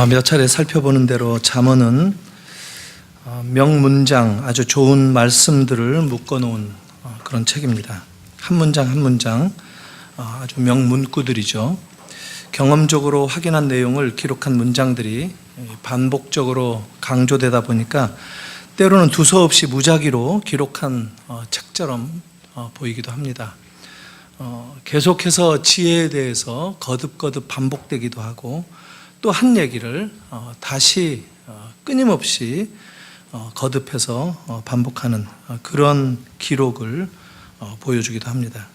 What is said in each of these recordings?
몇 차례 살펴보는 대로 잠언은 명문장, 아주 좋은 말씀들을 묶어놓은 그런 책입니다. 한 문장 한 문장 아주 명문구들이죠. 경험적으로 확인한 내용을 기록한 문장들이 반복적으로 강조되다 보니까 때로는 두서없이 무작위로 기록한 책처럼 보이기도 합니다. 계속해서 지혜에 대해서 거듭거듭 반복되기도 하고 또 한 얘기를 다시 끊임없이 거듭해서 반복하는 그런 기록을 보여주기도 합니다.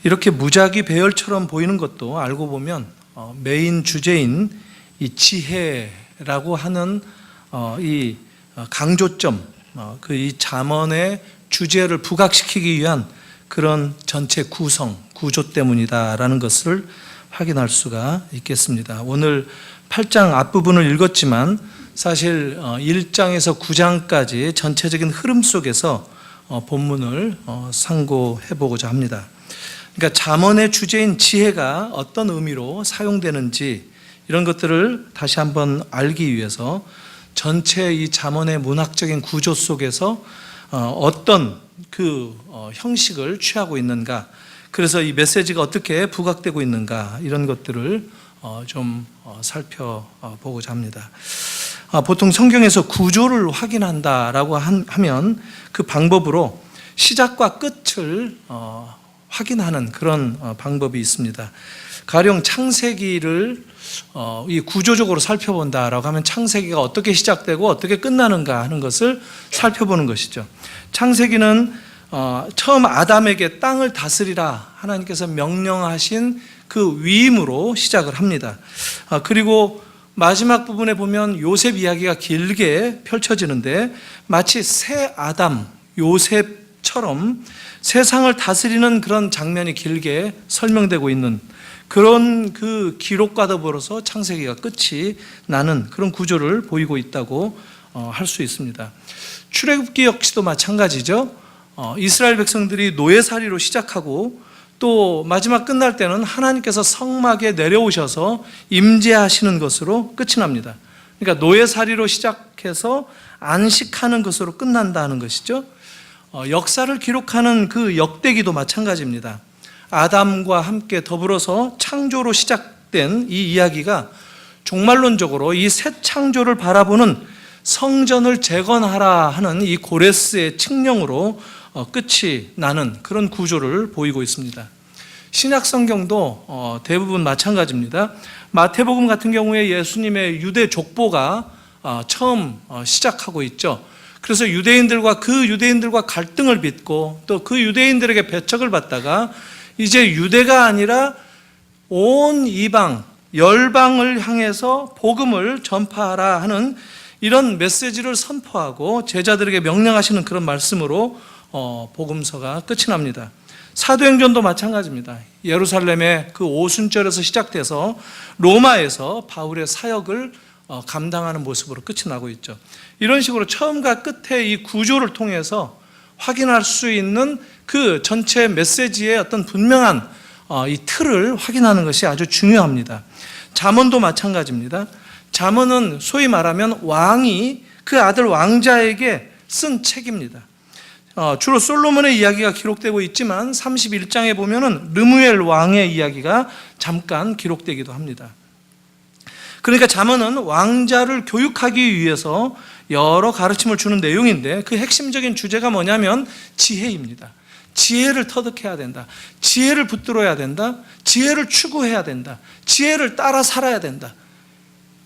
이렇게 무작위 배열처럼 보이는 것도 알고 보면 메인 주제인 이 지혜라고 하는 이 강조점, 이 잠언의 주제를 부각시키기 위한 그런 전체 구조 때문이다라는 것을 확인할 수가 있겠습니다. 오늘 8장 앞부분을 읽었지만 사실 1장에서 9장까지 전체적인 흐름 속에서 본문을 상고해 보고자 합니다. 그러니까 잠언의 주제인 지혜가 어떤 의미로 사용되는지 이런 것들을 다시 한번 알기 위해서 전체 이 잠언의 문학적인 구조 속에서 어떤 형식을 취하고 있는가, 그래서 이 메시지가 어떻게 부각되고 있는가 이런 것들을 좀 살펴보고자 합니다. 보통 성경에서 구조를 확인한다라고 하면 그 방법으로 시작과 끝을 확인하는 그런 방법이 있습니다. 가령 창세기를 이 구조적으로 살펴본다라고 하면 창세기가 어떻게 시작되고 어떻게 끝나는가 하는 것을 살펴보는 것이죠. 창세기는 처음 아담에게 땅을 다스리라 하나님께서 명령하신 그 위임으로 시작을 합니다. 그리고 마지막 부분에 보면 요셉 이야기가 길게 펼쳐지는데 마치 새 아담 요셉처럼 세상을 다스리는 그런 장면이 길게 설명되고 있는 그런 그 기록과 더불어서 창세기가 끝이 나는 그런 구조를 보이고 있다고 할 수 있습니다. 출애굽기 역시도 마찬가지죠. 이스라엘 백성들이 노예살이로 시작하고 또 마지막 끝날 때는 하나님께서 성막에 내려오셔서 임재하시는 것으로 끝이 납니다. 그러니까 노예살이로 시작해서 안식하는 것으로 끝난다는 것이죠. 역사를 기록하는 그 역대기도 마찬가지입니다. 아담과 함께 더불어서 창조로 시작된 이 이야기가 종말론적으로 이 새 창조를 바라보는 성전을 재건하라 하는 이 고레스의 칙령으로 끝이 나는 그런 구조를 보이고 있습니다. 신약 성경도 대부분 마찬가지입니다. 마태복음 같은 경우에 예수님의 유대 족보가 처음 시작하고 있죠. 그래서 유대인들과 갈등을 빚고 또 그 유대인들에게 배척을 받다가 이제 유대가 아니라 온 이방, 열방을 향해서 복음을 전파하라 하는 이런 메시지를 선포하고 제자들에게 명령하시는 그런 말씀으로 복음서가 끝이 납니다. 사도행전도 마찬가지입니다. 예루살렘의 그 오순절에서 시작돼서 로마에서 바울의 사역을 감당하는 모습으로 끝이 나고 있죠. 이런 식으로 처음과 끝의 이 구조를 통해서 확인할 수 있는 그 전체 메시지의 어떤 분명한 이 틀을 확인하는 것이 아주 중요합니다. 잠언도 마찬가지입니다. 잠언은 소위 말하면 왕이 그 아들 왕자에게 쓴 책입니다. 주로 솔로몬의 이야기가 기록되고 있지만 31장에 보면은 르무엘 왕의 이야기가 잠깐 기록되기도 합니다. 그러니까 잠언은 왕자를 교육하기 위해서 여러 가르침을 주는 내용인데 그 핵심적인 주제가 뭐냐면 지혜입니다. 지혜를 터득해야 된다. 지혜를 붙들어야 된다. 지혜를 추구해야 된다. 지혜를 따라 살아야 된다.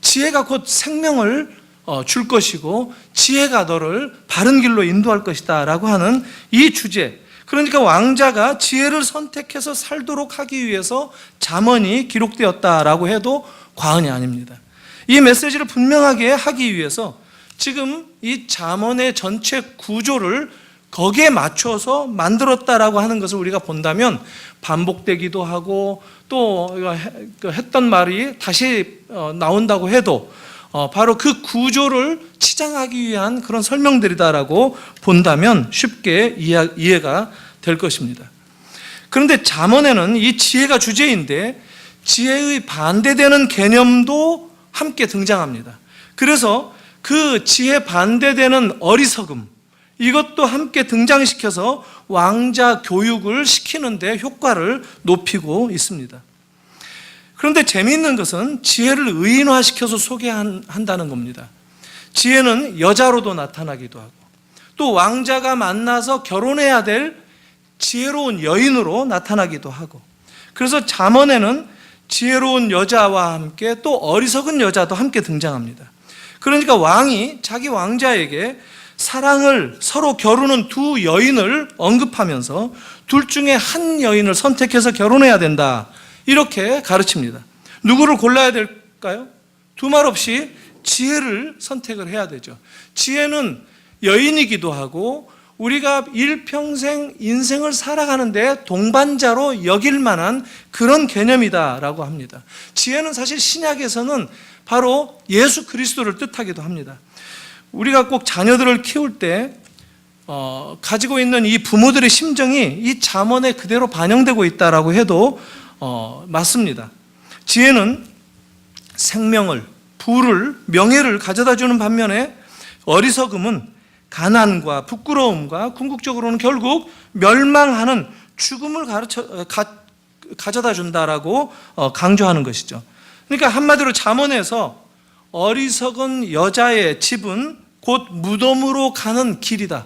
지혜가 곧 생명을 줄 것이고 지혜가 너를 바른 길로 인도할 것이다 라고 하는 이 주제, 그러니까 왕자가 지혜를 선택해서 살도록 하기 위해서 잠언이 기록되었다라고 해도 과언이 아닙니다. 이 메시지를 분명하게 하기 위해서 지금 이 잠언의 전체 구조를 거기에 맞춰서 만들었다라고 하는 것을 우리가 본다면 반복되기도 하고 또 했던 말이 다시 나온다고 해도 바로 그 구조를 치장하기 위한 그런 설명들이다라고 본다면 쉽게 이해가 될 것입니다. 그런데 잠언에는 이 지혜가 주제인데 지혜의 반대되는 개념도 함께 등장합니다. 그래서 그 지혜 반대되는 어리석음, 이것도 함께 등장시켜서 왕자 교육을 시키는데 효과를 높이고 있습니다. 그런데 재미있는 것은 지혜를 의인화시켜서 소개한다는 겁니다. 지혜는 여자로도 나타나기도 하고, 또 왕자가 만나서 결혼해야 될 지혜로운 여인으로 나타나기도 하고, 그래서 잠언에는 지혜로운 여자와 함께 또 어리석은 여자도 함께 등장합니다. 그러니까 왕이 자기 왕자에게 사랑을 서로 겨루는 두 여인을 언급하면서 둘 중에 한 여인을 선택해서 결혼해야 된다, 이렇게 가르칩니다. 누구를 골라야 될까요? 두말 없이 지혜를 선택을 해야 되죠. 지혜는 여인이기도 하고 우리가 일평생 인생을 살아가는데 동반자로 여길 만한 그런 개념이다라고 합니다. 지혜는 사실 신약에서는 바로 예수 그리스도를 뜻하기도 합니다. 우리가 꼭 자녀들을 키울 때 가지고 있는 이 부모들의 심정이 이 잠언에 그대로 반영되고 있다라고 해도 맞습니다. 지혜는 생명을, 부를, 명예를 가져다주는 반면에 어리석음은 가난과 부끄러움과 궁극적으로는 결국 멸망하는 죽음을 가져다 준다라고 강조하는 것이죠. 그러니까 한마디로 잠언에서 어리석은 여자의 집은 곧 무덤으로 가는 길이다,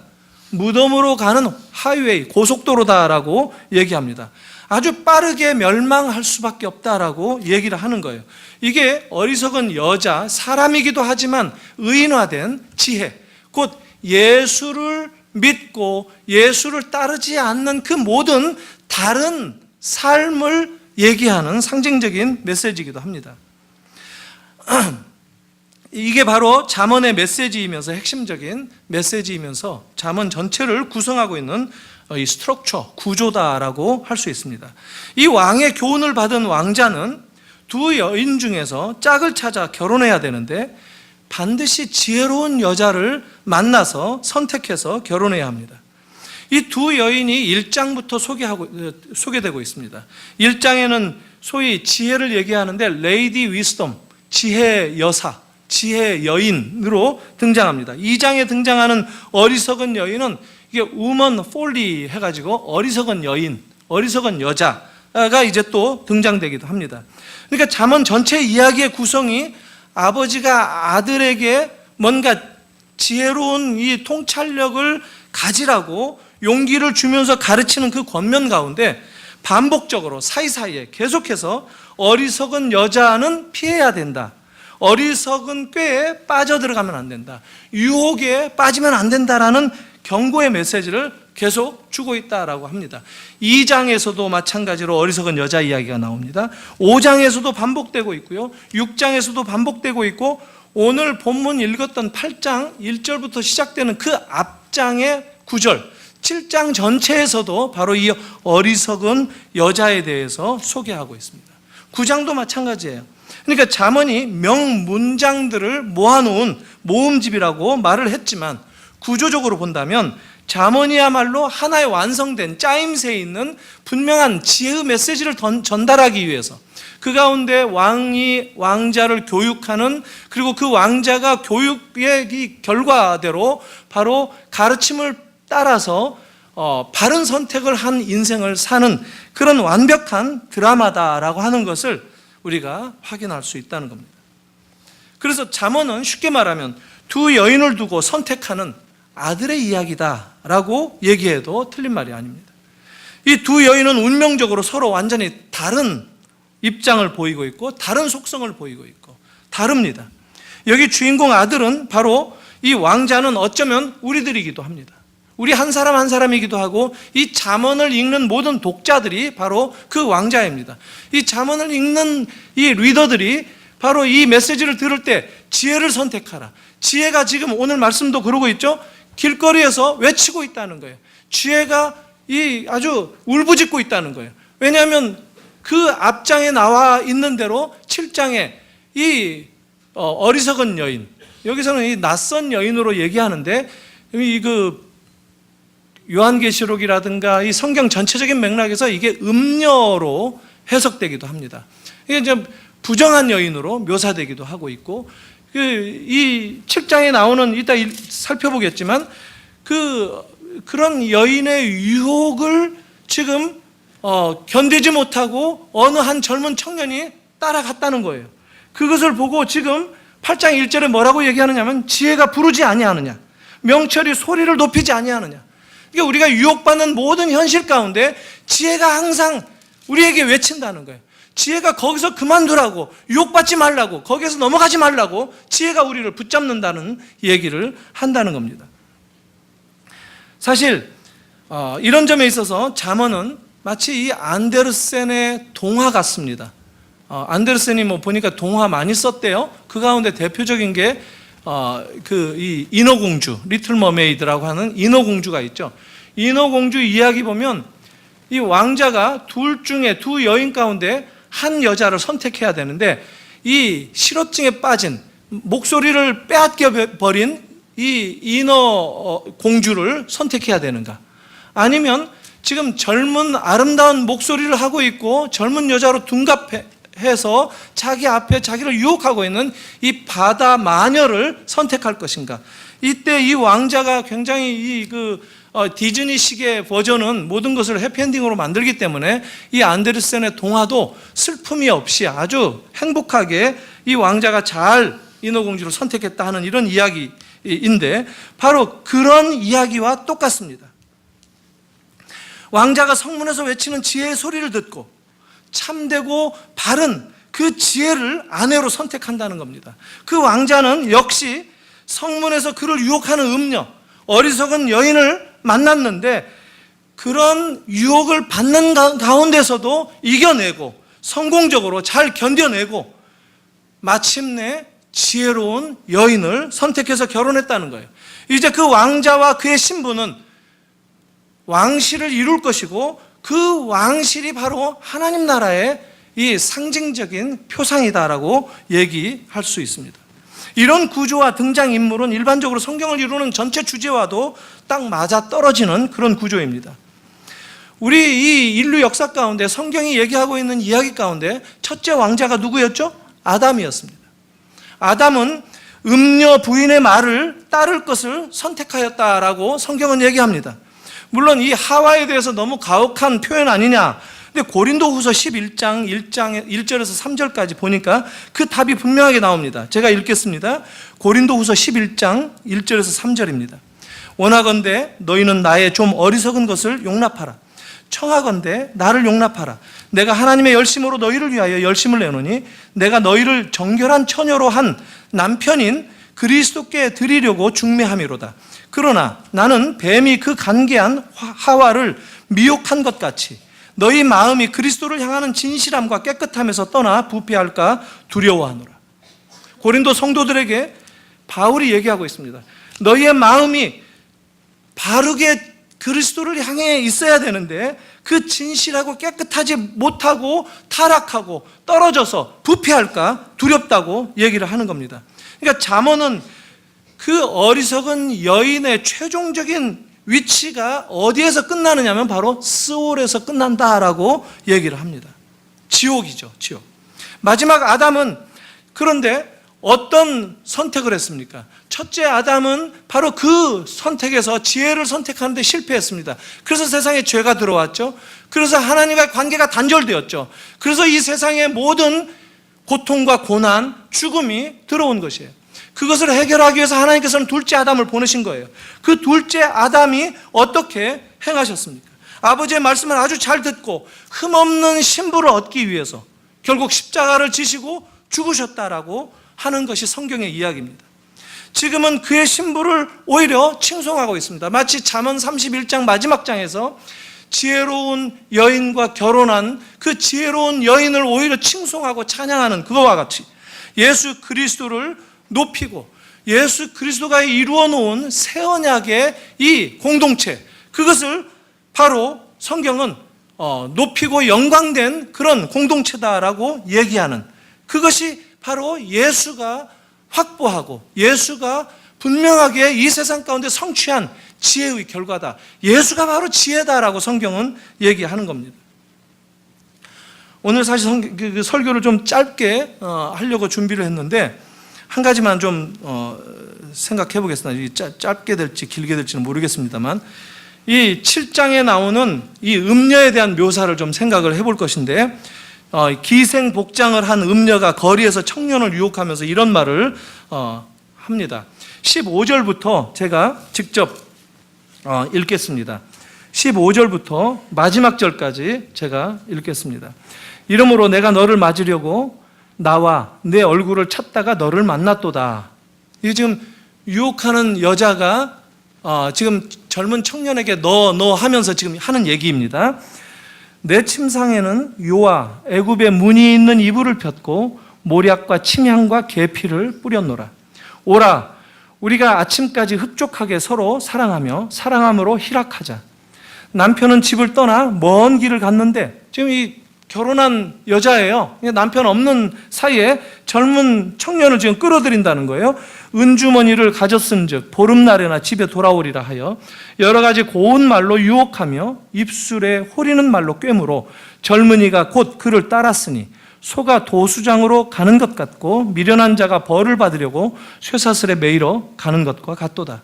무덤으로 가는 하이웨이, 고속도로다라고 얘기합니다. 아주 빠르게 멸망할 수밖에 없다라고 얘기를 하는 거예요. 이게 어리석은 여자, 사람이기도 하지만 의인화된 지혜, 곧 예수를 믿고 예수를 따르지 않는 그 모든 다른 삶을 얘기하는 상징적인 메시지이기도 합니다. 이게 바로 잠언의 메시지이면서 핵심적인 메시지이면서 잠언 전체를 구성하고 있는 이 스트럭처, 구조다라고 할 수 있습니다. 이 왕의 교훈을 받은 왕자는 두 여인 중에서 짝을 찾아 결혼해야 되는데 반드시 지혜로운 여자를 만나서 선택해서 결혼해야 합니다. 이 두 여인이 1장부터 소개되고 있습니다. 1장에는 소위 지혜를 얘기하는데 레이디 위스덤, 지혜 여사, 지혜 여인으로 등장합니다. 2장에 등장하는 어리석은 여인은 이게 우먼 폴리 해가지고 어리석은 여인, 어리석은 여자가 이제 또 등장되기도 합니다. 그러니까 잠언 전체 이야기의 구성이 아버지가 아들에게 뭔가 지혜로운 이 통찰력을 가지라고 용기를 주면서 가르치는 그 권면 가운데 반복적으로 사이사이에 계속해서 어리석은 여자는 피해야 된다, 어리석은 꾀에 빠져들어가면 안 된다, 유혹에 빠지면 안 된다라는 경고의 메시지를 계속 주고 있다라고 합니다. 2장에서도 마찬가지로 어리석은 여자 이야기가 나옵니다. 5장에서도 반복되고 있고요, 6장에서도 반복되고 있고, 오늘 본문 읽었던 8장 1절부터 시작되는 그 앞장의 9절, 7장 전체에서도 바로 이 어리석은 여자에 대해서 소개하고 있습니다. 9장도 마찬가지예요. 그러니까 잠언이 명문장들을 모아놓은 모음집이라고 말을 했지만 구조적으로 본다면 잠언이야말로 하나의 완성된 짜임새에 있는 분명한 지혜의 메시지를 전달하기 위해서 그 가운데 왕이 왕자를 교육하는, 그리고 그 왕자가 교육의 이 결과대로 바로 가르침을 따라서 바른 선택을 한 인생을 사는 그런 완벽한 드라마다라고 하는 것을 우리가 확인할 수 있다는 겁니다. 그래서 잠언은 쉽게 말하면 두 여인을 두고 선택하는 아들의 이야기다라고 얘기해도 틀린 말이 아닙니다. 이 두 여인은 운명적으로 서로 완전히 다른 입장을 보이고 있고 다른 속성을 보이고 있고 다릅니다. 여기 주인공 아들은 바로 이 왕자는 어쩌면 우리들이기도 합니다. 우리 한 사람 한 사람이기도 하고, 이 잠언을 읽는 모든 독자들이 바로 그 왕자입니다. 이 잠언을 읽는 이 리더들이 바로 이 메시지를 들을 때 지혜를 선택하라, 지혜가 지금 오늘 말씀도 그러고 있죠. 길거리에서 외치고 있다는 거예요. 지혜가 이 아주 울부짖고 있다는 거예요. 왜냐하면 그 앞장에 나와 있는 대로 7장에 이 어리석은 여인, 여기서는 이 낯선 여인으로 얘기하는데 그 요한계시록이라든가 이 성경 전체적인 맥락에서 이게 음녀로 해석되기도 합니다. 이게 이제 부정한 여인으로 묘사되기도 하고 있고, 이 7장에 나오는, 이따 살펴보겠지만 그런 여인의 유혹을 지금 견디지 못하고 어느 한 젊은 청년이 따라갔다는 거예요. 그것을 보고 지금 8장 1절에 뭐라고 얘기하느냐면 지혜가 부르지 아니하느냐, 명철이 소리를 높이지 아니하느냐. 그러니까 우리가 유혹받는 모든 현실 가운데 지혜가 항상 우리에게 외친다는 거예요. 지혜가 거기서 그만두라고, 유혹받지 말라고, 거기에서 넘어가지 말라고 지혜가 우리를 붙잡는다는 얘기를 한다는 겁니다. 사실 이런 점에 있어서 잠언은 마치 이 안데르센의 동화 같습니다. 안데르센이 보니까 동화 많이 썼대요. 그 가운데 대표적인 게 이 인어공주, 리틀 머메이드라고 하는 인어공주가 있죠. 인어공주 이야기 보면 이 왕자가 둘 중에 두 여인 가운데 한 여자를 선택해야 되는데, 이 실업증에 빠진, 목소리를 빼앗겨 버린 이 인어공주를 선택해야 되는가, 아니면 지금 젊은 아름다운 목소리를 하고 있고 젊은 여자로 둔갑해서 자기 앞에 자기를 유혹하고 있는 이 바다 마녀를 선택할 것인가. 이때 이 왕자가 굉장히 디즈니식의 버전은 모든 것을 해피엔딩으로 만들기 때문에 이 안데르센의 동화도 슬픔이 없이 아주 행복하게 이 왕자가 잘 인어공주를 선택했다 하는 이런 이야기인데, 바로 그런 이야기와 똑같습니다. 왕자가 성문에서 외치는 지혜의 소리를 듣고 참되고 바른 그 지혜를 아내로 선택한다는 겁니다. 그 왕자는 역시 성문에서 그를 유혹하는 음녀, 어리석은 여인을 만났는데, 그런 유혹을 받는 가운데서도 이겨내고 성공적으로 잘 견뎌내고 마침내 지혜로운 여인을 선택해서 결혼했다는 거예요. 이제 그 왕자와 그의 신부는 왕실을 이룰 것이고, 그 왕실이 바로 하나님 나라의 이 상징적인 표상이다라고 얘기할 수 있습니다. 이런 구조와 등장인물은 일반적으로 성경을 이루는 전체 주제와도 딱 맞아 떨어지는 그런 구조입니다. 우리 이 인류 역사 가운데 성경이 얘기하고 있는 이야기 가운데 첫째 왕자가 누구였죠? 아담이었습니다. 아담은 음녀 부인의 말을 따를 것을 선택하였다라고 성경은 얘기합니다. 물론 이 하와에 대해서 너무 가혹한 표현 아니냐, 근데 고린도후서 11장 1절에서 3절까지 보니까 그 답이 분명하게 나옵니다. 제가 읽겠습니다. 고린도후서 11장 1절에서 3절입니다. 원하건대 너희는 나의 좀 어리석은 것을 용납하라. 청하건대 나를 용납하라. 내가 하나님의 열심으로 너희를 위하여 열심을 내노니 내가 너희를 정결한 처녀로 한 남편인 그리스도께 드리려고 중매함이로다. 그러나 나는 뱀이 그 간계한 하와를 미혹한 것 같이 너희 마음이 그리스도를 향하는 진실함과 깨끗함에서 떠나 부패할까 두려워하노라. 고린도 성도들에게 바울이 얘기하고 있습니다. 너희의 마음이 바르게 그리스도를 향해 있어야 되는데 그 진실하고 깨끗하지 못하고 타락하고 떨어져서 부패할까 두렵다고 얘기를 하는 겁니다. 그러니까 잠언은 그 어리석은 여인의 최종적인 위치가 어디에서 끝나느냐면 바로 스올에서 끝난다라고 얘기를 합니다. 지옥이죠, 지옥. 마지막 아담은 그런데 어떤 선택을 했습니까? 첫째 아담은 바로 그 선택에서 지혜를 선택하는데 실패했습니다. 그래서 세상에 죄가 들어왔죠. 그래서 하나님과의 관계가 단절되었죠. 그래서 이 세상의 모든 고통과 고난, 죽음이 들어온 것이에요. 그것을 해결하기 위해서 하나님께서는 둘째 아담을 보내신 거예요. 그 둘째 아담이 어떻게 행하셨습니까? 아버지의 말씀을 아주 잘 듣고 흠없는 신부를 얻기 위해서 결국 십자가를 지시고 죽으셨다라고 하는 것이 성경의 이야기입니다. 지금은 그의 신부를 오히려 칭송하고 있습니다. 마치 잠언 31장 마지막 장에서 지혜로운 여인과 결혼한 그 지혜로운 여인을 오히려 칭송하고 찬양하는 그거와 같이 예수 그리스도를 높이고 예수 그리스도가 이루어 놓은 새 언약의 이 공동체, 그것을 바로 성경은 높이고 영광된 그런 공동체다라고 얘기하는, 그것이 바로 예수가 확보하고 예수가 분명하게 이 세상 가운데 성취한 지혜의 결과다. 예수가 바로 지혜다라고 성경은 얘기하는 겁니다. 오늘 사실 그 설교를 좀 짧게 하려고 준비를 했는데 한 가지만 좀 생각해 보겠습니다. 짧게 될지 길게 될지는 모르겠습니다만 이 7장에 나오는 이 음녀에 대한 묘사를 좀 생각을 해볼 것인데 기생복장을 한 음녀가 거리에서 청년을 유혹하면서 이런 말을 합니다. 15절부터 제가 직접 읽겠습니다. 15절부터 마지막 절까지 제가 읽겠습니다. 이러므로 내가 너를 맞으려고 나와 내 얼굴을 찾다가 너를 만났도다. 이게 지금 유혹하는 여자가 지금 젊은 청년에게 너 하면서 지금 하는 얘기입니다. 내 침상에는 요와 애굽의 무늬 있는 이불을 폈고 모략과 침향과 계피를 뿌렸노라. 오라, 우리가 아침까지 흡족하게 서로 사랑하며 사랑함으로 희락하자. 남편은 집을 떠나 먼 길을 갔는데, 지금 이 결혼한 여자예요. 남편 없는 사이에 젊은 청년을 지금 끌어들인다는 거예요. 은주머니를 가졌은즉 보름날에나 집에 돌아오리라 하여 여러 가지 고운 말로 유혹하며 입술에 호리는 말로 꿰물어 젊은이가 곧 그를 따랐으니 소가 도수장으로 가는 것 같고 미련한 자가 벌을 받으려고 쇠사슬에 매이러 가는 것과 같도다.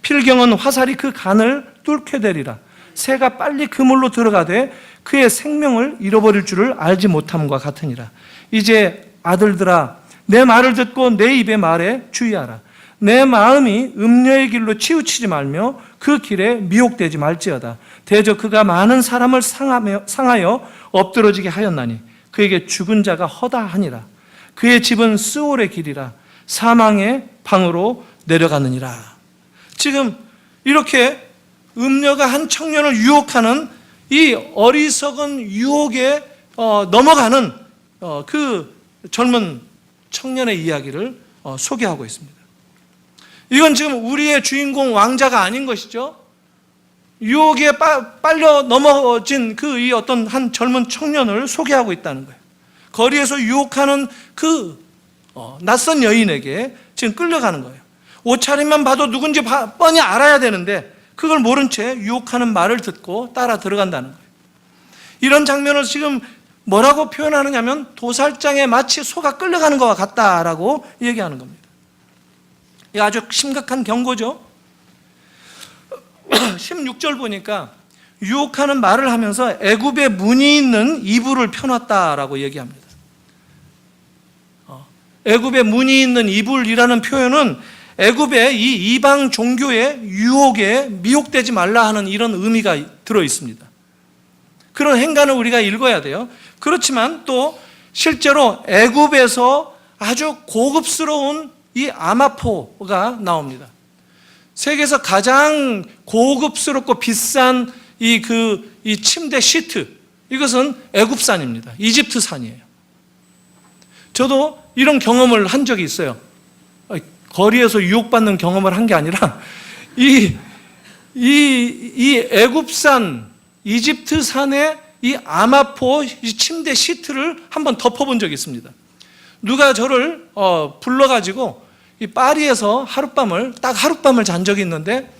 필경은 화살이 그 간을 뚫게 되리라. 새가 빨리 그물로 들어가되 그의 생명을 잃어버릴 줄을 알지 못함과 같으니라. 이제 아들들아, 내 말을 듣고 내 입의 말에 주의하라. 내 마음이 음녀의 길로 치우치지 말며 그 길에 미혹되지 말지어다. 대저 그가 많은 사람을 상하여 엎드러지게 하였나니 그에게 죽은 자가 허다하니라. 그의 집은 스올의 길이라 사망의 방으로 내려가느니라. 지금 이렇게 음녀가 한 청년을 유혹하는 이 어리석은 유혹에 넘어가는 그 젊은 청년의 이야기를 소개하고 있습니다. 이건 지금 우리의 주인공 왕자가 아닌 것이죠. 유혹에 빨려 넘어진 이 어떤 한 젊은 청년을 소개하고 있다는 거예요. 거리에서 유혹하는 그 낯선 여인에게 지금 끌려가는 거예요. 옷차림만 봐도 누군지 뻔히 알아야 되는데 그걸 모른 채 유혹하는 말을 듣고 따라 들어간다는 거예요. 이런 장면을 지금 뭐라고 표현하느냐면 도살장에 마치 소가 끌려가는 것과 같다라고 얘기하는 겁니다. 이게 아주 심각한 경고죠. 16절 보니까 유혹하는 말을 하면서 애굽에 무늬 있는 이불을 펴놨다라고 얘기합니다. 애굽에 무늬 있는 이불이라는 표현은 애굽의 이 이방 종교의 유혹에 미혹되지 말라 하는 이런 의미가 들어 있습니다. 그런 행간을 우리가 읽어야 돼요. 그렇지만 또 실제로 애굽에서 아주 고급스러운 이 아마포가 나옵니다. 세계에서 가장 고급스럽고 비싼 이 침대 시트, 이것은 애굽산입니다. 이집트산이에요. 저도 이런 경험을 한 적이 있어요. 거리에서 유혹받는 경험을 한 게 아니라 이 애굽산, 이집트산의 이 아마포 이 침대 시트를 한번 덮어본 적이 있습니다. 누가 저를 불러가지고 이 파리에서 하룻밤을 잔 적이 있는데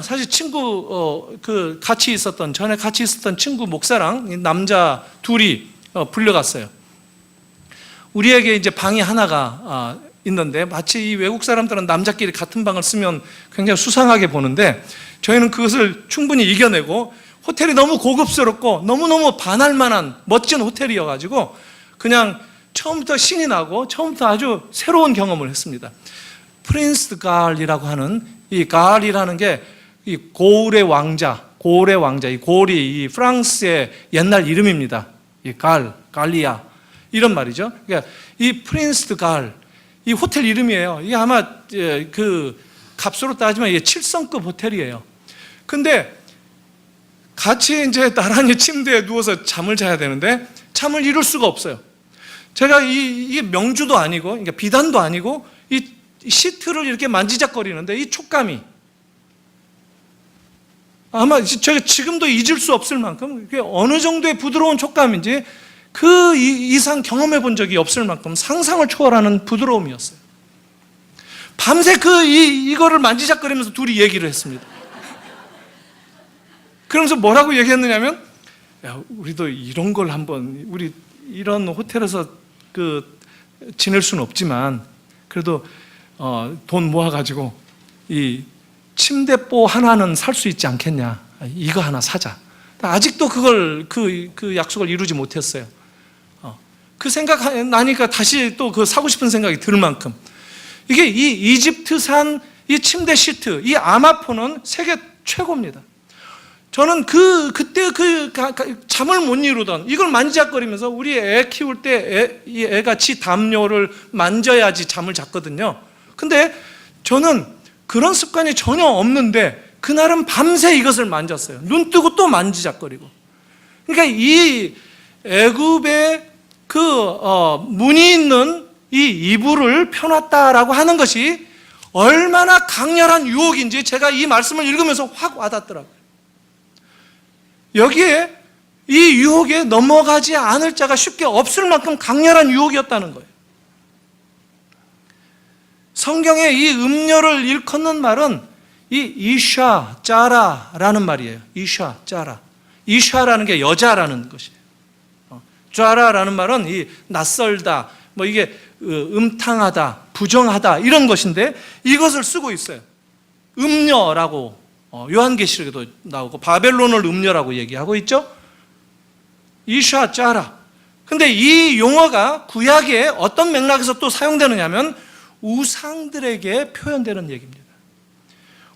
사실 친구 전에 같이 있었던 친구 목사랑 남자 둘이 불려갔어요. 우리에게 이제 방이 하나가 있는데 마치 이 외국 사람들은 남자끼리 같은 방을 쓰면 굉장히 수상하게 보는데 저희는 그것을 충분히 이겨내고 호텔이 너무 고급스럽고 너무너무 반할 만한 멋진 호텔이어가지고 그냥 처음부터 신이 나고 처음부터 아주 새로운 경험을 했습니다. 프린스 갈이라고 하는 이 갈이라는 게 이 고울의 왕자, 이 고울이 이 프랑스의 옛날 이름입니다. 이 갈리아 이런 말이죠. 그러니까 이 프린스 갈, 이 호텔 이름이에요. 이게 아마 그 값으로 따지면 이게 7성급 호텔이에요. 근데 같이 이제 나란히 침대에 누워서 잠을 자야 되는데 잠을 이룰 수가 없어요. 제가 이게 명주도 아니고, 그러니까 비단도 아니고, 이 시트를 이렇게 만지작거리는데 이 촉감이 아마 제가 지금도 잊을 수 없을 만큼 그게 어느 정도의 부드러운 촉감인지 그 이상 경험해 본 적이 없을 만큼 상상을 초월하는 부드러움이었어요. 밤새 이거를 만지작거리면서 둘이 얘기를 했습니다. 그러면서 뭐라고 얘기했느냐면 야, 우리도 이런 걸 한번, 우리 이런 호텔에서 지낼 수는 없지만 그래도 돈 모아가지고 이 침대보 하나는 살 수 있지 않겠냐, 이거 하나 사자. 아직도 그걸 그 약속을 이루지 못했어요. 그 생각 나니까 다시 또 그 사고 싶은 생각이 들 만큼, 이게 이 이집트산 이 침대 시트, 이 아마포는 세계 최고입니다. 저는 그때 잠을 못 이루던 이걸 만지작거리면서, 우리 애 키울 때 이 애가 지 담요를 만져야지 잠을 잤거든요. 근데 저는 그런 습관이 전혀 없는데 그날은 밤새 이것을 만졌어요. 눈 뜨고 또 만지작거리고. 그러니까 이 애굽의 무늬 있는 이 이불을 펴놨다라고 하는 것이 얼마나 강렬한 유혹인지 제가 이 말씀을 읽으면서 확 와닿더라고요. 여기에 이 유혹에 넘어가지 않을 자가 쉽게 없을 만큼 강렬한 유혹이었다는 거예요. 성경에 이 음녀를 일컫는 말은 이 이샤 짜라라는 말이에요. 이샤 짜라. 이샤라는 게 여자라는 것이에요. 짜라라는 말은 이 낯설다, 뭐 이게 음탕하다, 부정하다, 이런 것인데 이것을 쓰고 있어요. 음녀라고 요한계시록에도 나오고 바벨론을 음녀라고 얘기하고 있죠. 이샤 짜라. 근데 이 용어가 구약에 어떤 맥락에서 또 사용되느냐 하면 우상들에게 표현되는 얘기입니다.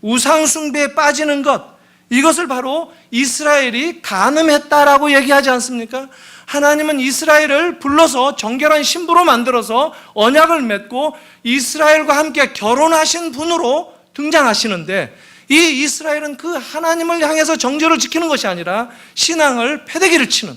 우상 숭배에 빠지는 것, 이것을 바로 이스라엘이 간음했다라고 얘기하지 않습니까? 하나님은 이스라엘을 불러서 정결한 신부로 만들어서 언약을 맺고 이스라엘과 함께 결혼하신 분으로 등장하시는데, 이 이스라엘은 그 하나님을 향해서 정죄를 지키는 것이 아니라 신앙을 패대기를 치는,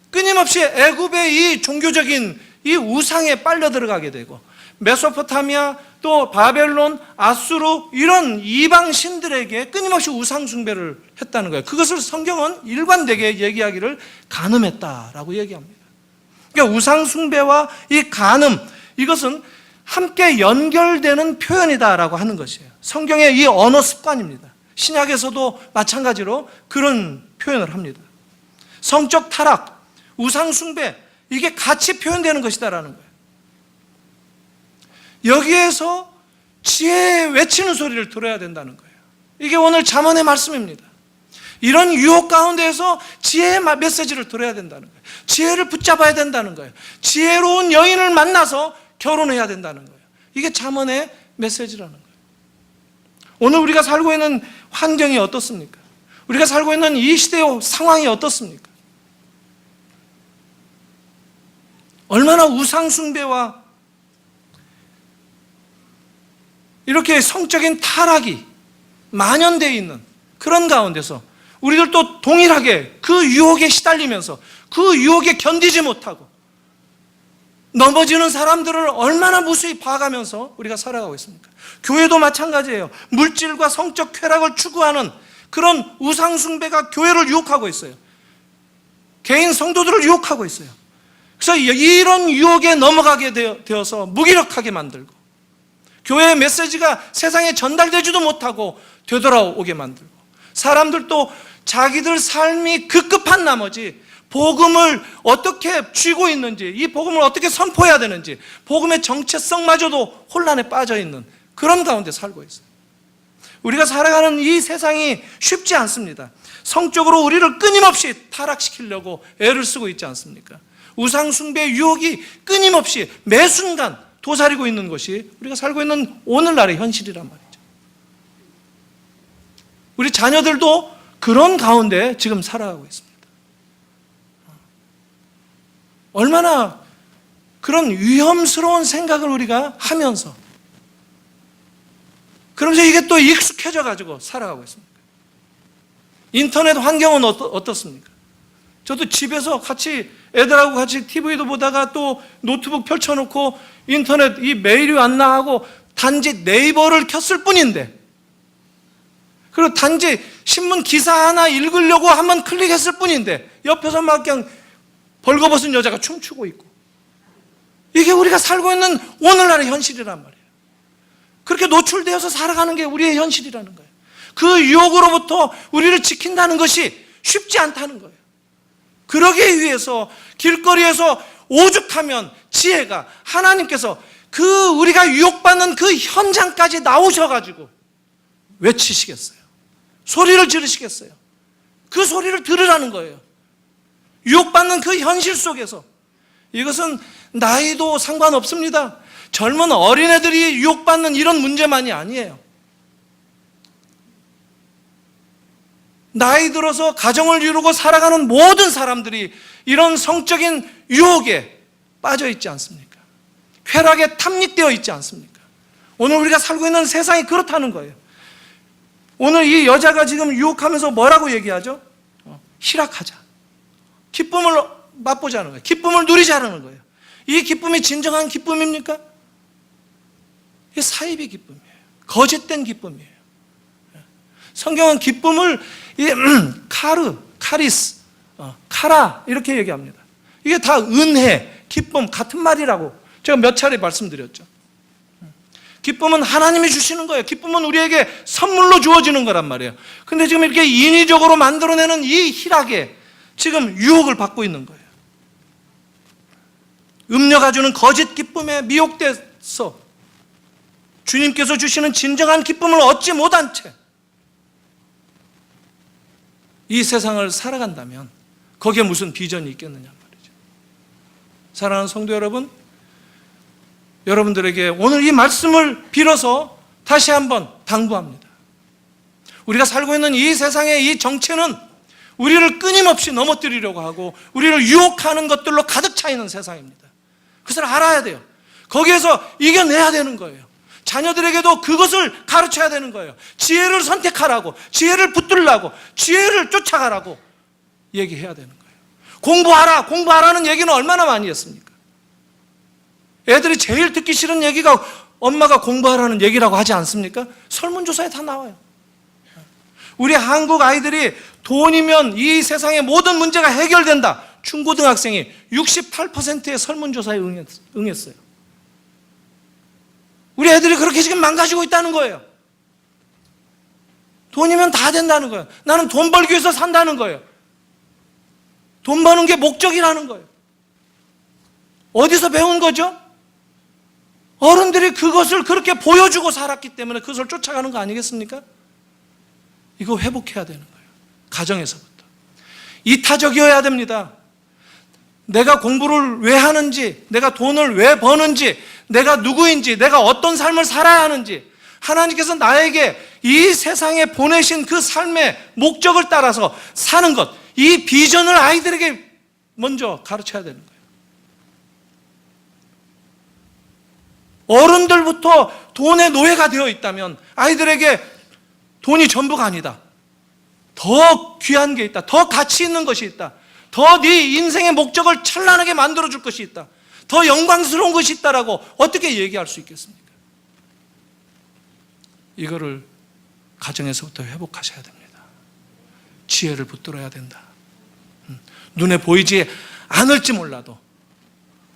끊임없이 애굽의 이 종교적인 이 우상에 빨려 들어가게 되고, 메소포타미아, 또 바벨론, 아수르, 이런 이방 신들에게 끊임없이 우상 숭배를 했다는 거예요. 그것을 성경은 일관되게 얘기하기를 간음했다라고 얘기합니다. 그러니까 우상 숭배와 이 간음, 이것은 함께 연결되는 표현이다라고 하는 것이에요. 성경의 이 언어 습관입니다. 신약에서도 마찬가지로 그런 표현을 합니다. 성적 타락, 우상 숭배, 이게 같이 표현되는 것이다라는 거예요. 여기에서 지혜 외치는 소리를 들어야 된다는 거예요. 이게 오늘 잠언의 말씀입니다. 이런 유혹 가운데에서 지혜의 메시지를 들어야 된다는 거예요. 지혜를 붙잡아야 된다는 거예요. 지혜로운 여인을 만나서 결혼해야 된다는 거예요. 이게 잠언의 메시지라는 거예요. 오늘 우리가 살고 있는 환경이 어떻습니까? 우리가 살고 있는 이 시대의 상황이 어떻습니까? 얼마나 우상 숭배와 이렇게 성적인 타락이 만연되어 있는 그런 가운데서 우리들도 동일하게 그 유혹에 시달리면서 그 유혹에 견디지 못하고 넘어지는 사람들을 얼마나 무수히 봐가면서 우리가 살아가고 있습니까? 교회도 마찬가지예요. 물질과 성적 쾌락을 추구하는 그런 우상 숭배가 교회를 유혹하고 있어요. 개인 성도들을 유혹하고 있어요. 그래서 이런 유혹에 넘어가게 되어서 무기력하게 만들고, 교회의 메시지가 세상에 전달되지도 못하고 되돌아오게 만들고, 사람들도 자기들 삶이 급급한 나머지 복음을 어떻게 쥐고 있는지, 이 복음을 어떻게 선포해야 되는지, 복음의 정체성마저도 혼란에 빠져 있는 그런 가운데 살고 있어요. 우리가 살아가는 이 세상이 쉽지 않습니다. 성적으로 우리를 끊임없이 타락시키려고 애를 쓰고 있지 않습니까? 우상 숭배의 유혹이 끊임없이 매 순간 도사리고 있는 것이 우리가 살고 있는 오늘날의 현실이란 말이죠. 우리 자녀들도 그런 가운데 지금 살아가고 있습니다. 얼마나 그런 위험스러운 생각을 우리가 하면서, 그러면서 이게 또 익숙해져 가지고 살아가고 있습니다. 인터넷 환경은 어떻습니까? 저도 집에서 같이 애들하고 같이 TV도 보다가 또 노트북 펼쳐놓고 인터넷 이 메일이 왔나 하고 단지 네이버를 켰을 뿐인데, 그리고 단지 신문 기사 하나 읽으려고 한번 클릭했을 뿐인데 옆에서 막 그냥 벌거벗은 여자가 춤추고 있고, 이게 우리가 살고 있는 오늘날의 현실이란 말이에요. 그렇게 노출되어서 살아가는 게 우리의 현실이라는 거예요. 그 유혹으로부터 우리를 지킨다는 것이 쉽지 않다는 거예요. 그러기 위해서 길거리에서 오죽하면 지혜가 하나님께서 그 우리가 유혹받는 그 현장까지 나오셔가지고 외치시겠어요? 소리를 지르시겠어요? 그 소리를 들으라는 거예요. 유혹받는 그 현실 속에서. 이것은 나이도 상관없습니다. 젊은 어린애들이 유혹받는 이런 문제만이 아니에요. 나이 들어서 가정을 이루고 살아가는 모든 사람들이 이런 성적인 유혹에 빠져 있지 않습니까? 쾌락에 탐닉되어 있지 않습니까? 오늘 우리가 살고 있는 세상이 그렇다는 거예요. 오늘 이 여자가 지금 유혹하면서 뭐라고 얘기하죠? 희락하자. 기쁨을 맛보자는 거예요. 기쁨을 누리자는 거예요. 이 기쁨이 진정한 기쁨입니까? 이게 사이비 기쁨이에요. 거짓된 기쁨이에요. 성경은 기쁨을 카리스, 카라 이렇게 얘기합니다. 이게 다 은혜, 기쁨 같은 말이라고 제가 몇 차례 말씀드렸죠. 기쁨은 하나님이 주시는 거예요. 기쁨은 우리에게 선물로 주어지는 거란 말이에요. 근데 지금 이렇게 인위적으로 만들어내는 이 희락에 지금 유혹을 받고 있는 거예요. 음료가 주는 거짓 기쁨에 미혹돼서 주님께서 주시는 진정한 기쁨을 얻지 못한 채 이 세상을 살아간다면 거기에 무슨 비전이 있겠느냐 말이죠. 사랑하는 성도 여러분, 여러분들에게 오늘 이 말씀을 빌어서 다시 한번 당부합니다. 우리가 살고 있는 이 세상의 이 정체는 우리를 끊임없이 넘어뜨리려고 하고 우리를 유혹하는 것들로 가득 차 있는 세상입니다. 그것을 알아야 돼요. 거기에서 이겨내야 되는 거예요. 자녀들에게도 그것을 가르쳐야 되는 거예요. 지혜를 선택하라고, 지혜를 붙들라고, 지혜를 쫓아가라고 얘기해야 되는 거예요. 공부하라, 공부하라는 얘기는 얼마나 많이 했습니까? 애들이 제일 듣기 싫은 얘기가 엄마가 공부하라는 얘기라고 하지 않습니까? 설문조사에 다 나와요. 우리 한국 아이들이 돈이면 이 세상의 모든 문제가 해결된다. 중고등학생이 68%의 설문조사에 응했어요. 우리 애들이 그렇게 지금 망가지고 있다는 거예요. 돈이면 다 된다는 거예요. 나는 돈 벌기 위해서 산다는 거예요. 돈 버는 게 목적이라는 거예요. 어디서 배운 거죠? 어른들이 그것을 그렇게 보여주고 살았기 때문에 그것을 쫓아가는 거 아니겠습니까? 이거 회복해야 되는 거예요. 가정에서부터. 이타적이어야 됩니다. 내가 공부를 왜 하는지, 내가 돈을 왜 버는지, 내가 누구인지, 내가 어떤 삶을 살아야 하는지, 하나님께서 나에게 이 세상에 보내신 그 삶의 목적을 따라서 사는 것, 이 비전을 아이들에게 먼저 가르쳐야 되는 거예요. 어른들부터 돈의 노예가 되어 있다면 아이들에게 돈이 전부가 아니다. 더 귀한 게 있다. 더 가치 있는 것이 있다. 더 네 인생의 목적을 찬란하게 만들어줄 것이 있다. 더 영광스러운 것이 있다라고 어떻게 얘기할 수 있겠습니까? 이거를 가정에서부터 회복하셔야 됩니다. 지혜를 붙들어야 된다. 눈에 보이지 않을지 몰라도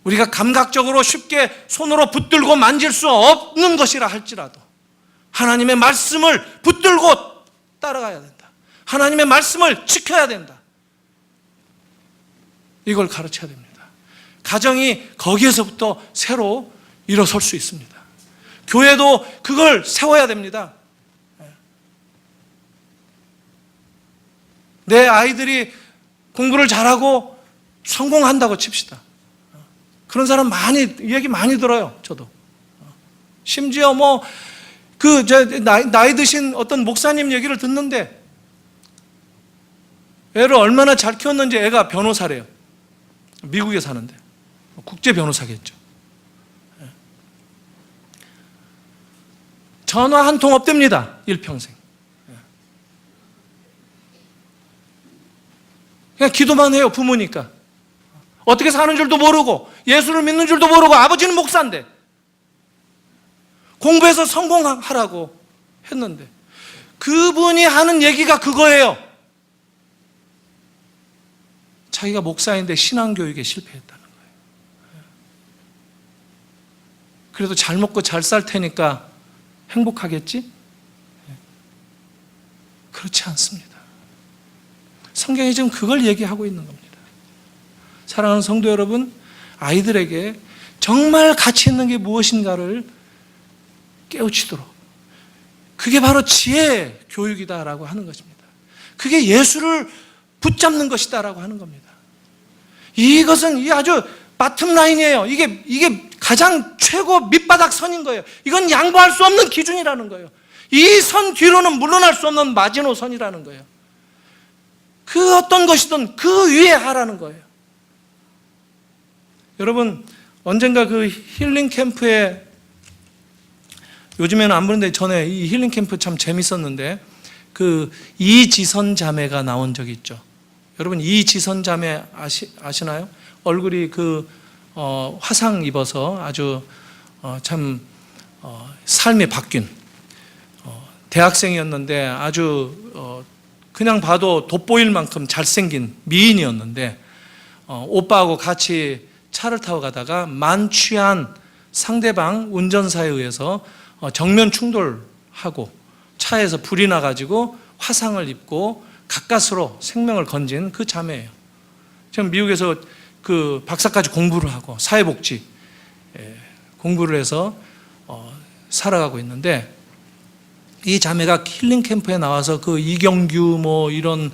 우리가 감각적으로 쉽게 손으로 붙들고 만질 수 없는 것이라 할지라도 하나님의 말씀을 붙들고 따라가야 된다. 하나님의 말씀을 지켜야 된다. 이걸 가르쳐야 됩니다. 가정이 거기에서부터 새로 일어설 수 있습니다. 교회도 그걸 세워야 됩니다. 내 아이들이 공부를 잘하고 성공한다고 칩시다. 그런 사람 얘기 많이 들어요. 저도. 심지어 나이 드신 어떤 목사님 얘기를 듣는데 애를 얼마나 잘 키웠는지 애가 변호사래요. 미국에 사는데. 국제 변호사겠죠. 전화 한 통 없답니다. 일평생. 그냥 기도만 해요. 부모니까. 어떻게 사는 줄도 모르고 예수를 믿는 줄도 모르고 아버지는 목사인데 공부해서 성공하라고 했는데 그분이 하는 얘기가 그거예요. 자기가 목사인데 신앙교육에 실패했다는 거예요. 그래도 잘 먹고 잘 살 테니까 행복하겠지? 그렇지 않습니다. 성경이 지금 그걸 얘기하고 있는 겁니다. 사랑하는 성도 여러분, 아이들에게 정말 가치 있는 게 무엇인가를 깨우치도록, 그게 바로 지혜 교육이다라고 하는 것입니다. 그게 예수를 붙잡는 것이다라고 하는 겁니다. 이것은 이 아주 바텀라인이에요. 이게 가장 최고 밑바닥 선인 거예요. 이건 양보할 수 없는 기준이라는 거예요. 이 선 뒤로는 물러날 수 없는 마지노선이라는 거예요. 그 어떤 것이든 그 위에 하라는 거예요. 여러분, 언젠가 그 힐링 캠프에, 요즘에는 안 보는데 전에 이 힐링 캠프 참 재밌었는데, 그 이지선 자매가 나온 적이 있죠. 여러분, 이지선 자매 아시나요? 얼굴이 화상 입어서 아주 참 삶이 바뀐 대학생이었는데, 아주 그냥 봐도 돋보일 만큼 잘생긴 미인이었는데, 오빠하고 같이 차를 타고 가다가 만취한 상대방 운전사에 의해서 정면 충돌하고 차에서 불이 나가지고 화상을 입고 가까스로 생명을 건진 그 자매예요. 지금 미국에서 그 박사까지 공부를 하고 사회복지 공부를 해서 살아가고 있는데, 이 자매가 힐링 캠프에 나와서 그 이경규 뭐 이런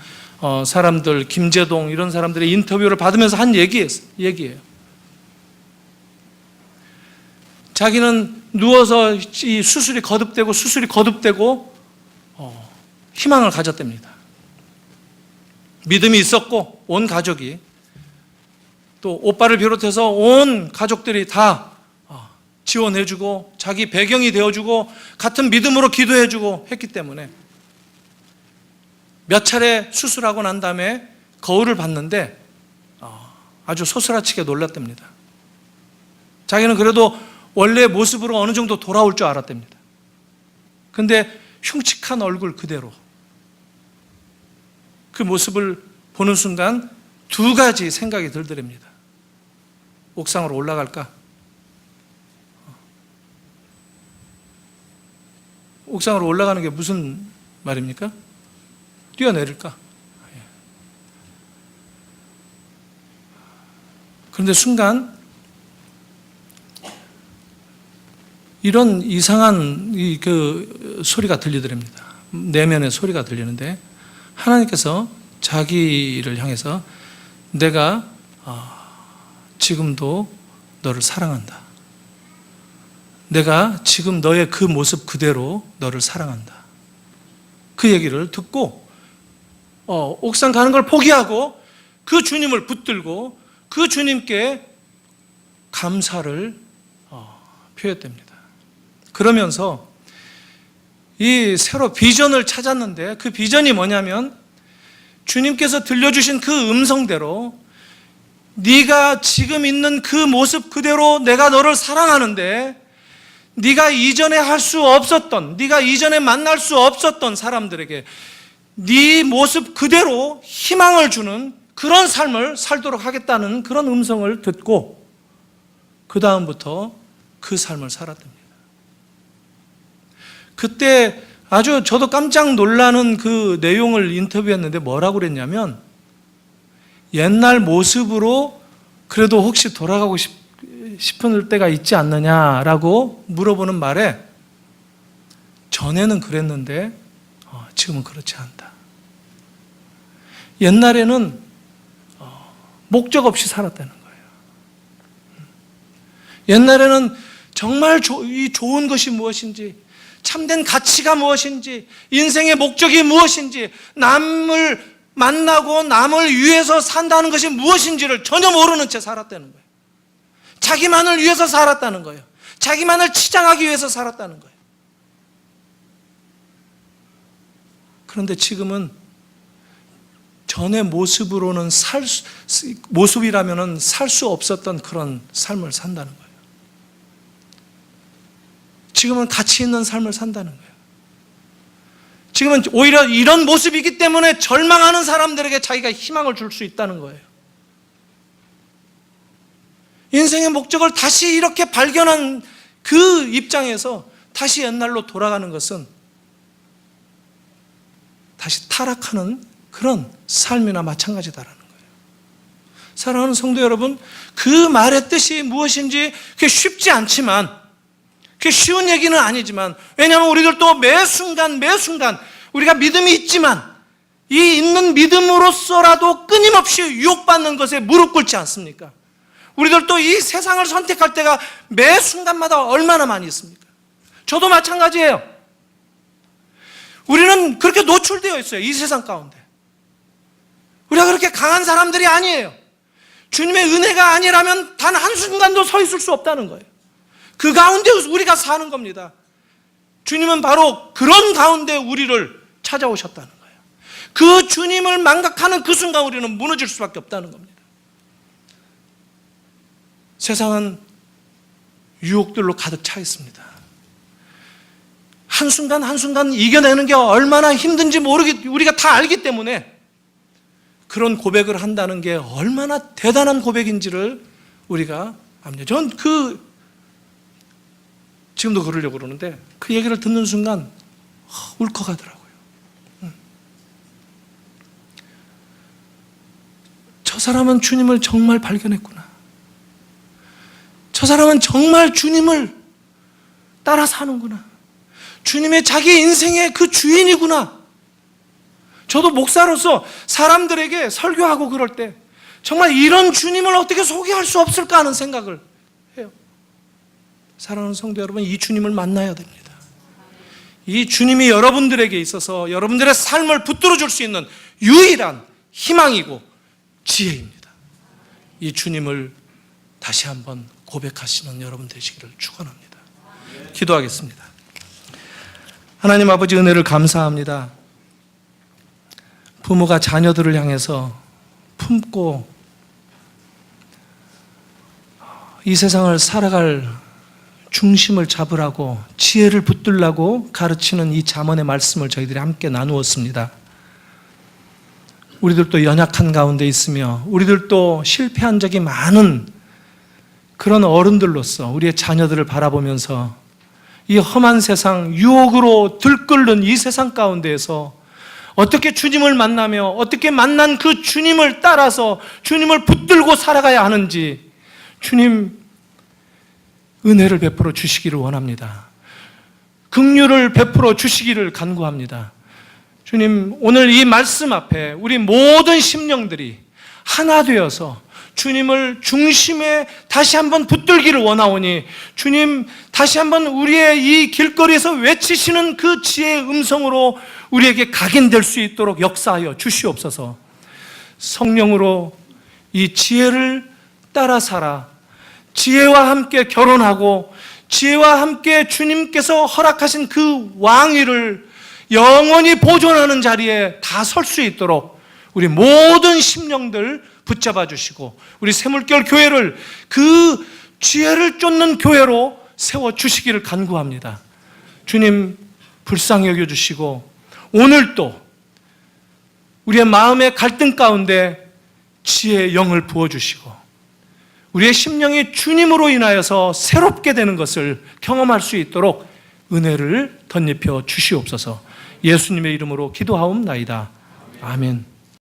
사람들, 김재동 이런 사람들의 인터뷰를 받으면서 한 얘기예요. 자기는 누워서 이 수술이 거듭되고 희망을 가졌답니다. 믿음이 있었고 온 가족이, 또 오빠를 비롯해서 온 가족들이 다 지원해주고 자기 배경이 되어주고 같은 믿음으로 기도해주고 했기 때문에 몇 차례 수술하고 난 다음에 거울을 봤는데 아주 소스라치게 놀랐답니다. 자기는 그래도 원래 모습으로 어느 정도 돌아올 줄 알았답니다. 근데 흉측한 얼굴 그대로, 그 모습을 보는 순간 두 가지 생각이 들더랍니다. 옥상으로 올라갈까? 옥상으로 올라가는 게 무슨 말입니까? 뛰어내릴까? 그런데 순간 이런 이상한 소리가 들리더랍니다. 내면의 소리가 들리는데, 하나님께서 자기를 향해서 내가 지금도 너를 사랑한다. 내가 지금 너의 그 모습 그대로 너를 사랑한다. 그 얘기를 듣고 옥상 가는 걸 포기하고 그 주님을 붙들고 그 주님께 감사를 표했답니다. 그러면서 이 새로 비전을 찾았는데, 그 비전이 뭐냐면 주님께서 들려주신 그 음성대로 네가 지금 있는 그 모습 그대로 내가 너를 사랑하는데, 네가 이전에 할 수 없었던, 네가 이전에 만날 수 없었던 사람들에게 네 모습 그대로 희망을 주는 그런 삶을 살도록 하겠다는 그런 음성을 듣고 그 다음부터 그 삶을 살았답니다. 그때 아주 저도 깜짝 놀라는 그 내용을 인터뷰했는데 뭐라고 그랬냐면, 옛날 모습으로 그래도 혹시 돌아가고 싶은 때가 있지 않느냐라고 물어보는 말에, 전에는 그랬는데 지금은 그렇지 않다. 옛날에는 목적 없이 살았다는 거예요. 옛날에는 정말 이 좋은 것이 무엇인지, 참된 가치가 무엇인지, 인생의 목적이 무엇인지, 남을 만나고 남을 위해서 산다는 것이 무엇인지를 전혀 모르는 채 살았다는 거예요. 자기만을 위해서 살았다는 거예요. 자기만을 치장하기 위해서 살았다는 거예요. 그런데 지금은 전의 모습으로는 모습이라면은 살 수 없었던 그런 삶을 산다는 거예요. 지금은 가치 있는 삶을 산다는 거예요. 지금은 오히려 이런 모습이기 때문에 절망하는 사람들에게 자기가 희망을 줄 수 있다는 거예요. 인생의 목적을 다시 이렇게 발견한 그 입장에서 다시 옛날로 돌아가는 것은 다시 타락하는 그런 삶이나 마찬가지다라는 거예요. 사랑하는 성도 여러분, 그 말의 뜻이 무엇인지 그게 쉽지 않지만, 그게 쉬운 얘기는 아니지만, 왜냐하면 우리들도 매 순간 우리가 믿음이 있지만 이 있는 믿음으로서라도 끊임없이 유혹받는 것에 무릎 꿇지 않습니까? 우리들도 이 세상을 선택할 때가 매 순간마다 얼마나 많이 있습니까? 저도 마찬가지예요. 우리는 그렇게 노출되어 있어요. 이 세상 가운데. 우리가 그렇게 강한 사람들이 아니에요. 주님의 은혜가 아니라면 단 한순간도 서 있을 수 없다는 거예요. 그 가운데 우리가 사는 겁니다. 주님은 바로 그런 가운데 우리를 찾아오셨다는 거예요. 그 주님을 망각하는 그 순간 우리는 무너질 수밖에 없다는 겁니다. 세상은 유혹들로 가득 차 있습니다. 한순간 이겨내는 게 얼마나 힘든지 우리가 다 알기 때문에 그런 고백을 한다는 게 얼마나 대단한 고백인지를 우리가 압니다. 저는 지금도 그러려고 그러는데 그 얘기를 듣는 순간 울컥하더라고요. 저 사람은 주님을 정말 발견했구나. 저 사람은 정말 주님을 따라 사는구나. 주님의 자기 인생의 그 주인이구나. 저도 목사로서 사람들에게 설교하고 그럴 때 정말 이런 주님을 어떻게 소개할 수 없을까 하는 생각을 해요. 사랑하는 성도 여러분, 이 주님을 만나야 됩니다. 이 주님이 여러분들에게 있어서 여러분들의 삶을 붙들어 줄 수 있는 유일한 희망이고 지혜입니다. 이 주님을 다시 한번 고백하시는 여러분 되시기를 축원합니다. 기도하겠습니다. 하나님 아버지, 은혜를 감사합니다. 부모가 자녀들을 향해서 품고 이 세상을 살아갈 중심을 잡으라고, 지혜를 붙들라고 가르치는 이 잠언의 말씀을 저희들이 함께 나누었습니다. 우리들도 연약한 가운데 있으며 우리들도 실패한 적이 많은 그런 어른들로서 우리의 자녀들을 바라보면서 이 험한 세상, 유혹으로 들끓는 이 세상 가운데에서 어떻게 주님을 만나며 어떻게 만난 그 주님을 따라서 주님을 붙들고 살아가야 하는지 주님 은혜를 베풀어 주시기를 원합니다. 긍휼을 베풀어 주시기를 간구합니다. 주님, 오늘 이 말씀 앞에 우리 모든 심령들이 하나 되어서 주님을 중심에 다시 한번 붙들기를 원하오니 주님, 다시 한번 우리의 이 길거리에서 외치시는 그 지혜의 음성으로 우리에게 각인될 수 있도록 역사하여 주시옵소서. 성령으로 이 지혜를 따라 살아 지혜와 함께 결혼하고 지혜와 함께 주님께서 허락하신 그 왕위를 영원히 보존하는 자리에 다 설 수 있도록 우리 모든 심령들 붙잡아 주시고 우리 샘물결 교회를 그 지혜를 쫓는 교회로 세워주시기를 간구합니다. 주님, 불쌍히 여겨주시고 오늘도 우리의 마음의 갈등 가운데 지혜의 영을 부어주시고 우리의 심령이 주님으로 인하여서 새롭게 되는 것을 경험할 수 있도록 은혜를 덧입혀 주시옵소서. 예수님의 이름으로 기도하옵나이다. 아멘.